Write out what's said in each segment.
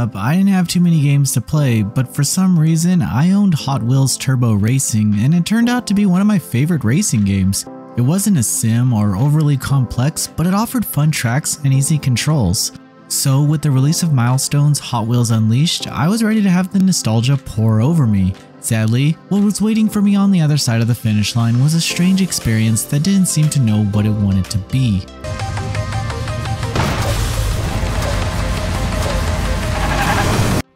up, I didn't have too many games to play, but for some reason, I owned Hot Wheels Turbo Racing, and it turned out to be one of my favorite racing games. It wasn't a sim or overly complex, but it offered fun tracks and easy controls. So with the release of Milestone's Hot Wheels Unleashed, I was ready to have the nostalgia pour over me. Sadly, what was waiting for me on the other side of the finish line was a strange experience that didn't seem to know what it wanted to be.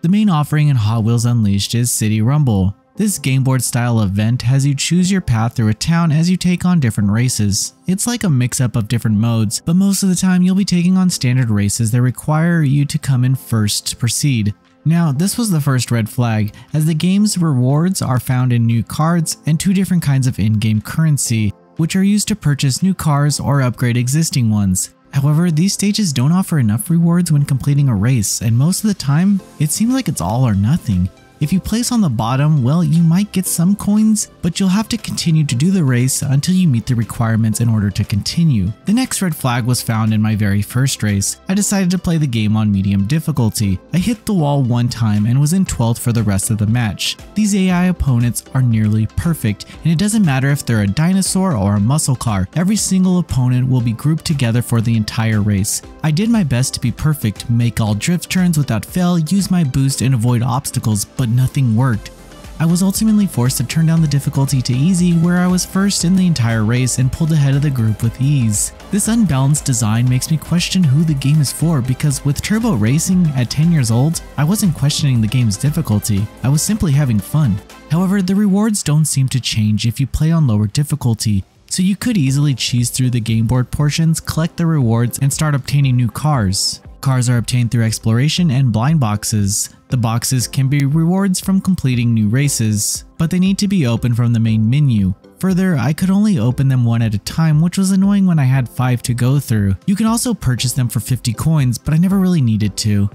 The main offering in Hot Wheels Unleashed is City Rumble. This game board style event has you choose your path through a town as you take on different races. It's like a mix-up of different modes, but most of the time you'll be taking on standard races that require you to come in first to proceed. Now, this was the first red flag, as the game's rewards are found in new cards and two different kinds of in-game currency, which are used to purchase new cars or upgrade existing ones. However, these stages don't offer enough rewards when completing a race, and most of the time, it seems like it's all or nothing. If you place on the bottom, well, you might get some coins, but you'll have to continue to do the race until you meet the requirements in order to continue. The next red flag was found in my very first race. I decided to play the game on medium difficulty. I hit the wall one time and was in 12th for the rest of the match. These AI opponents are nearly perfect, and it doesn't matter if they're a dinosaur or a muscle car, every single opponent will be grouped together for the entire race. I did my best to be perfect, make all drift turns without fail, use my boost and avoid obstacles, but nothing worked. I was ultimately forced to turn down the difficulty to easy, where I was first in the entire race and pulled ahead of the group with ease. This unbalanced design makes me question who the game is for, because with Turbo Racing at 10 years old, I wasn't questioning the game's difficulty, I was simply having fun. However, the rewards don't seem to change if you play on lower difficulty, so you could easily cheese through the game board portions, collect the rewards, and start obtaining new cars. Cars are obtained through exploration and blind boxes. The boxes can be rewards from completing new races, but they need to be opened from the main menu. Further, I could only open them one at a time, which was annoying when I had 5 to go through. You can also purchase them for 50 coins, but I never really needed to.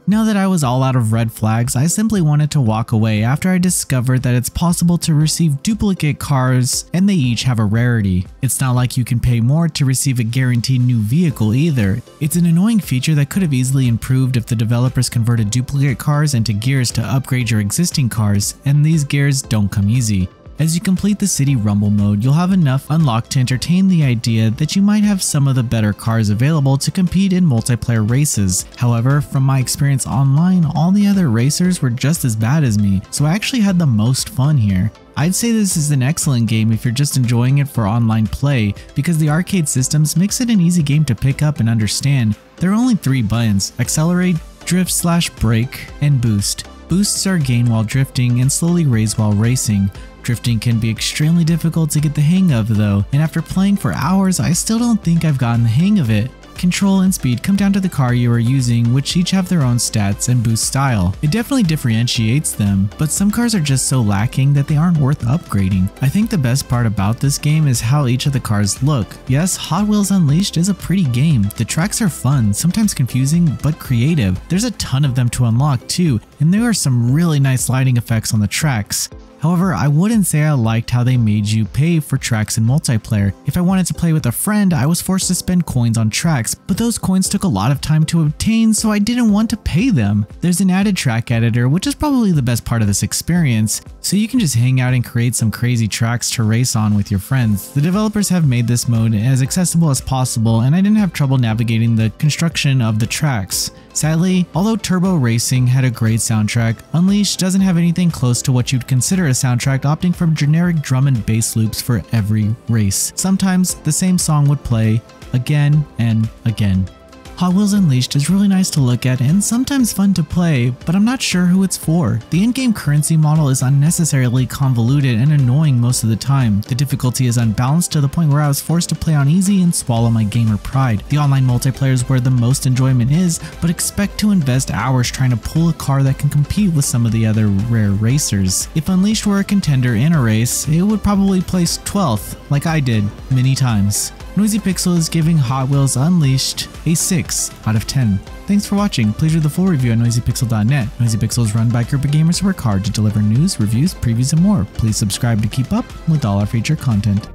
Now that I was all out of red flags, I simply wanted to walk away after I discovered that it's possible to receive duplicate cars and they each have a rarity. It's not like you can pay more to receive a guaranteed new vehicle either. It's an annoying feature that could have easily improved if the developers converted duplicate cars into gears to upgrade your existing cars, and these gears don't come easy. As you complete the City Rumble mode, you'll have enough unlocked to entertain the idea that you might have some of the better cars available to compete in multiplayer races. However, from my experience online, all the other racers were just as bad as me, so I actually had the most fun here. I'd say this is an excellent game if you're just enjoying it for online play, because the arcade systems makes it an easy game to pick up and understand. There are only 3 buttons: accelerate, drift/brake, and boost. Boosts are gained while drifting and slowly raise while racing. Drifting can be extremely difficult to get the hang of though, and after playing for hours, I still don't think I've gotten the hang of it. Control and speed come down to the car you are using, which each have their own stats and boost style. It definitely differentiates them, but some cars are just so lacking that they aren't worth upgrading. I think the best part about this game is how each of the cars look. Yes, Hot Wheels Unleashed is a pretty game. The tracks are fun, sometimes confusing, but creative. There's a ton of them to unlock too, and there are some really nice lighting effects on the tracks. However, I wouldn't say I liked how they made you pay for tracks in multiplayer. If I wanted to play with a friend, I was forced to spend coins on tracks, but those coins took a lot of time to obtain, so I didn't want to pay them. There's an added track editor, which is probably the best part of this experience, so you can just hang out and create some crazy tracks to race on with your friends. The developers have made this mode as accessible as possible, and I didn't have trouble navigating the construction of the tracks. Sadly, although Turbo Racing had a great soundtrack, Unleashed doesn't have anything close to what you'd consider a soundtrack, opting for generic drum and bass loops for every race. Sometimes the same song would play again and again. Hot Wheels Unleashed is really nice to look at and sometimes fun to play, but I'm not sure who it's for. The in-game currency model is unnecessarily convoluted and annoying most of the time. The difficulty is unbalanced to the point where I was forced to play on easy and swallow my gamer pride. The online multiplayer is where the most enjoyment is, but expect to invest hours trying to pull a car that can compete with some of the other rare racers. If Unleashed were a contender in a race, it would probably place 12th, like I did many times. Noisy Pixel is giving Hot Wheels Unleashed a 6 out of 10. Thanks for watching. Please read the full review at noisypixel.net. Noisy Pixel is run by a group of gamers who work hard to deliver news, reviews, previews, and more. Please subscribe to keep up with all our feature content.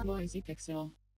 Noisy Pixel.